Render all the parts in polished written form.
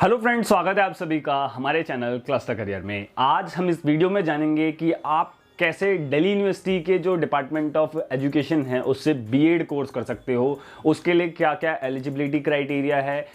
Hello friends, स्वागत है आप सभी का हमारे चैनल क्लस्टर करियर में। आज हम इस वीडियो में जानेंगे कि आप कैसे दिल्ली यूनिवर्सिटी के जो डिपार्टमेंट ऑफ एजुकेशन है उससे बीएड कोर्स कर सकते हो। उसके लिए क्या क्या एलिजिबिलिटी क्राइटेरिया है,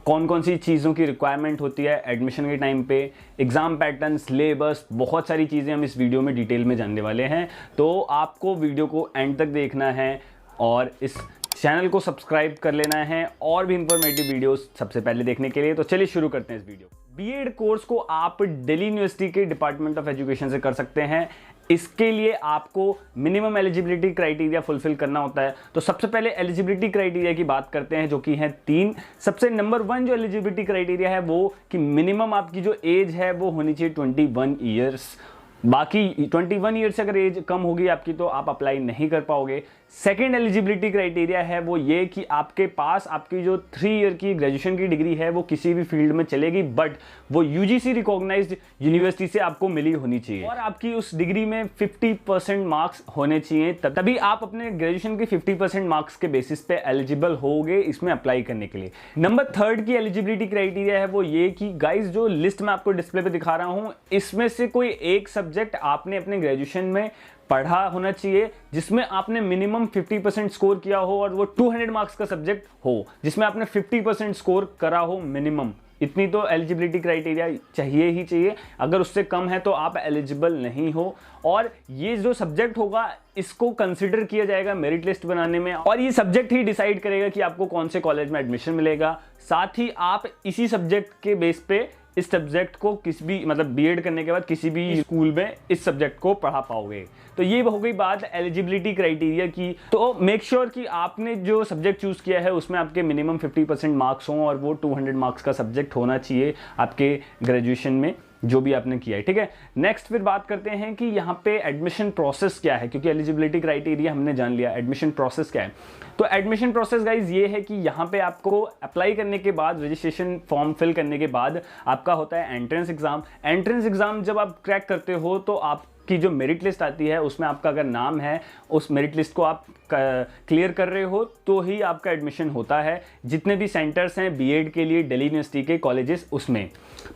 कौन कौन सी चीज़ों की रिक्वायरमेंट होती है एडमिशन के टाइम पे, एग्ज़ाम पैटर्न, सिलेबस, बहुत सारी चीज़ें हम इस वीडियो में डिटेल में जानने वाले हैं। तो आपको वीडियो को एंड तक देखना है और इस चैनल को सब्सक्राइब कर लेना है और भी इंफॉर्मेटिव वीडियोस सबसे पहले देखने के लिए। तो चलिए शुरू करते हैं इस वीडियो। बीएड कोर्स को आप दिल्ली यूनिवर्सिटी के डिपार्टमेंट ऑफ एजुकेशन से कर सकते हैं। इसके लिए आपको मिनिमम एलिजिबिलिटी क्राइटेरिया फुलफिल करना होता है। तो सबसे पहले एलिजिबिलिटी क्राइटेरिया की बात करते हैं, जो कि है 3। सबसे नंबर 1 जो एलिजिबिलिटी क्राइटेरिया है वो कि मिनिमम आपकी जो एज है वो होनी चाहिए 21 ईयर्स। बाकी 21 ईयर से अगर एज कम होगी आपकी तो आप अप्लाई नहीं कर पाओगे। सेकेंड एलिजिबिलिटी क्राइटेरिया है वो ये कि आपके पास आपकी जो 3 ईयर की ग्रेजुएशन की डिग्री है वो किसी भी फील्ड में चलेगी, बट वो यूजीसी रिकॉग्नाइज्ड यूनिवर्सिटी से आपको मिली होनी चाहिए और आपकी उस डिग्री में 50% मार्क्स होने चाहिए। तभी आप अपने ग्रेजुएशन के 50% मार्क्स के बेसिस पे एलिजिबल होगे इसमें अप्लाई करने के लिए। नंबर 3 की एलिजिबिलिटी क्राइटेरिया है वो ये कि गाइज जो लिस्ट मैं आपको डिस्प्ले पे दिखा रहा हूं इसमें से कोई एक सब्जेक्ट आपने अपने ग्रेजुएशन में पढ़ा होना चाहिए जिसमें आपने मिनिमम 50% स्कोर किया हो और वो 200 मार्क्स का सब्जेक्ट हो जिसमें आपने 50% स्कोर करा हो मिनिमम। इतनी तो एलिजिबिलिटी क्राइटेरिया चाहिए ही चाहिए। अगर उससे कम है तो आप एलिजिबल नहीं हो। और ये जो सब्जेक्ट होगा इसको कंसिडर किया जाएगा मेरिट लिस्ट बनाने में और ये सब्जेक्ट ही डिसाइड करेगा कि आपको कौन से कॉलेज में एडमिशन मिलेगा। साथ ही आप इसी सब्जेक्ट के बेस पे इस सब्जेक्ट को किसी भी बीएड करने के बाद किसी भी स्कूल में इस सब्जेक्ट को पढ़ा पाओगे। तो ये हो गई बात एलिजिबिलिटी क्राइटेरिया की। तो मेक श्योर कि आपने जो सब्जेक्ट चूज किया है उसमें आपके मिनिमम 50% मार्क्स हों और वो 200 मार्क्स का सब्जेक्ट होना चाहिए आपके ग्रेजुएशन में जो भी आपने किया है, ठीक है। नेक्स्ट फिर बात करते हैं कि यहाँ पे एडमिशन प्रोसेस क्या है, क्योंकि एलिजिबिलिटी क्राइटेरिया हमने जान लिया, एडमिशन प्रोसेस क्या है। तो एडमिशन प्रोसेस गाइज ये है कि यहाँ पे आपको अप्लाई करने के बाद, रजिस्ट्रेशन फॉर्म फिल करने के बाद आपका होता है एंट्रेंस एग्जाम। एंट्रेंस एग्जाम जब आप क्रैक करते हो तो आपकी जो मेरिट लिस्ट आती है उसमें आपका अगर नाम है, उस मेरिट लिस्ट को आप क्लियर कर रहे हो तो ही आपका एडमिशन होता है। जितने भी सेंटर्स हैं बीएड के लिए दिल्ली यूनिवर्सिटी के कॉलेजेस, उसमें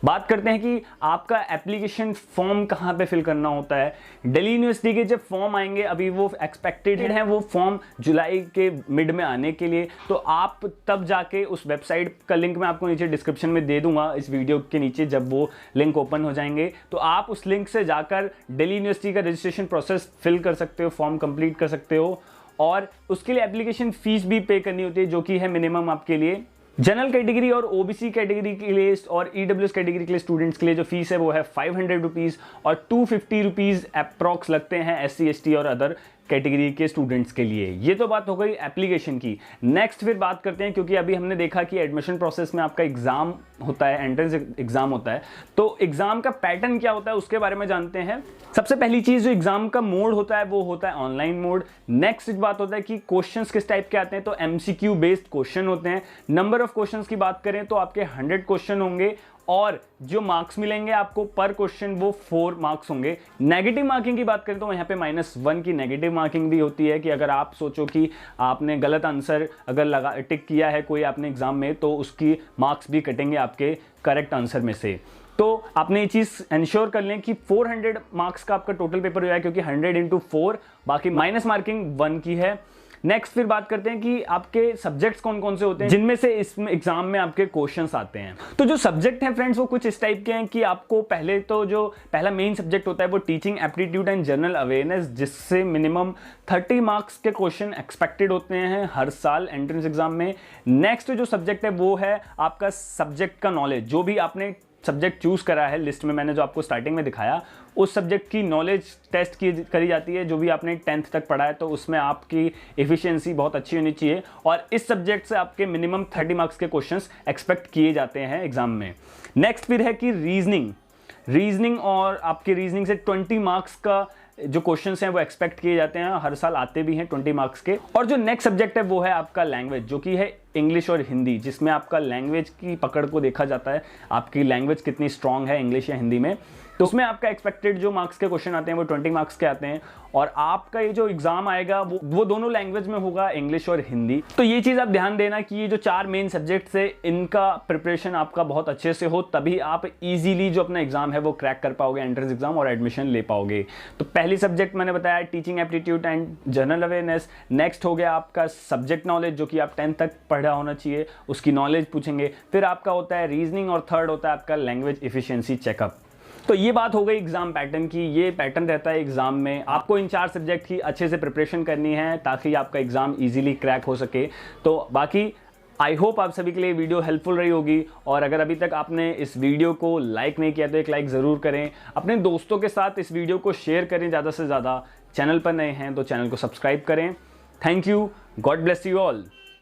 बात करते हैं कि आपका एप्लीकेशन फॉर्म कहाँ पे फिल करना होता है। दिल्ली यूनिवर्सिटी के जब फॉर्म आएंगे, अभी वो एक्सपेक्टेड है वो फॉर्म जुलाई के मिड में आने के लिए, तो आप तब जाके उस वेबसाइट का लिंक मैं आपको नीचे डिस्क्रिप्शन में दे दूंगा इस वीडियो के नीचे। जब वो लिंक ओपन हो जाएंगे तो आप उस लिंक से जाकर दिल्ली यूनिवर्सिटी का रजिस्ट्रेशन प्रोसेस फिल कर सकते हो, फॉर्म कंप्लीट कर सकते हो और उसके लिए एप्लीकेशन फीस भी पे करनी होती है जो कि है मिनिमम आपके लिए जनरल कैटेगरी और ओबीसी कैटेगरी के लिए और ईडब्ल्यूएस कैटेगरी के लिए स्टूडेंट्स के लिए जो फीस है वो है 500 रुपीज़ और 250 रुपीज़ अप्रॉक्स लगते हैं एससी एसटी और अदर कैटेगरी के स्टूडेंट्स के लिए। ये तो बात हो गई एप्लीकेशन की। नेक्स्ट फिर बात करते हैं, क्योंकि अभी हमने देखा कि एडमिशन प्रोसेस में आपका एग्जाम होता है, एंट्रेंस एग्जाम होता है, तो एग्जाम का पैटर्न क्या होता है उसके बारे में जानते हैं। सबसे पहली चीज जो एग्जाम का मोड होता है वो होता है ऑनलाइन मोड। नेक्स्ट बात होता है कि क्वेश्चंस किस टाइप के आते हैं, तो एमसीक्यू बेस्ड क्वेश्चन होते हैं। नंबर ऑफ क्वेश्चंस की बात करें तो आपके 100 क्वेश्चन होंगे और जो मार्क्स मिलेंगे आपको पर क्वेश्चन वो 4 मार्क्स होंगे। नेगेटिव मार्किंग की बात करें तो यहाँ पे -1 की नेगेटिव मार्किंग भी होती है कि अगर आप सोचो कि आपने गलत आंसर अगर टिक किया है कोई आपने एग्जाम में तो उसकी मार्क्स भी कटेंगे आपके करेक्ट आंसर में से। तो आपने ये चीज़ इंश्योर कर लें कि 400 मार्क्स का आपका टोटल पेपर हुआ है, क्योंकि 100 × 4 बाकी माइनस मार्किंग 1 की है। नेक्स्ट फिर बात करते हैं कि आपके सब्जेक्ट्स कौन कौन से होते हैं जिनमें से इस एग्जाम में आपके क्वेश्चंस आते हैं। तो जो सब्जेक्ट हैं फ्रेंड्स वो कुछ इस टाइप के हैं कि आपको पहले तो जो पहला मेन सब्जेक्ट होता है वो teaching aptitude and general awareness, जिससे मिनिमम 30 मार्क्स के क्वेश्चन एक्सपेक्टेड होते हैं हर साल एंट्रेंस एग्जाम में। नेक्स्ट जो सब्जेक्ट है वो है आपका सब्जेक्ट का नॉलेज। जो भी आपने सब्जेक्ट चूज करा है लिस्ट में, मैंने जो आपको स्टार्टिंग में दिखाया, उस सब्जेक्ट की नॉलेज टेस्ट करी जाती है। जो भी आपने 10th तक पढ़ा है तो उसमें आपकी एफिशिएंसी बहुत अच्छी होनी चाहिए और इस सब्जेक्ट से आपके मिनिमम 30 मार्क्स के क्वेश्चंस एक्सपेक्ट किए जाते हैं एग्जाम में। नेक्स्ट फिर है कि रीजनिंग और आपके रीजनिंग से 20 मार्क्स का जो क्वेश्चंस हैं वो एक्सपेक्ट किए जाते हैं, हर साल आते भी हैं 20 मार्क्स के। और जो नेक्स्ट सब्जेक्ट है वो है आपका लैंग्वेज, जो कि है इंग्लिश और हिंदी, जिसमें आपका लैंग्वेज की पकड़ को देखा जाता है, आपकी लैंग्वेज कितनी स्ट्रांग है इंग्लिश या हिंदी में। तो उसमें आपका एक्सपेक्टेड जो मार्क्स के क्वेश्चन आते हैं वो 20 मार्क्स के आते हैं, और आपका ये जो एग्जाम आएगा वो दोनों लैंग्वेज में होगा, इंग्लिश और हिंदी। तो ये चीज़ आप ध्यान देना कि ये जो 4 मेन सब्जेक्ट्स है इनका प्रिपरेशन आपका बहुत अच्छे से हो, तभी आप इजीली जो अपना एग्जाम है वो क्रैक कर पाओगे, एंट्रेंस एग्जाम और एडमिशन ले पाओगे। तो पहली सब्जेक्ट मैंने बताया teaching aptitude and general awareness. Next हो गया आपका सब्जेक्ट नॉलेज, जो कि आप 10th तक पढ़ा होना चाहिए, उसकी नॉलेज पूछेंगे। फिर आपका होता है रीजनिंग, और थर्ड होता है आपका लैंग्वेज एफिशिएंसी चेकअप। तो ये बात हो गई एग्जाम पैटर्न की। ये पैटर्न रहता है एग्जाम में, आपको इन 4 सब्जेक्ट की अच्छे से प्रिपरेशन करनी है ताकि आपका एग्जाम इजीली क्रैक हो सके। तो बाकी आई होप आप सभी के लिए वीडियो हेल्पफुल रही होगी, और अगर अभी तक आपने इस वीडियो को लाइक नहीं किया तो एक लाइक ज़रूर करें, अपने दोस्तों के साथ इस वीडियो को शेयर करें ज़्यादा से ज़्यादा। चैनल पर नए हैं तो चैनल को सब्सक्राइब करें। Thank you, God bless you all.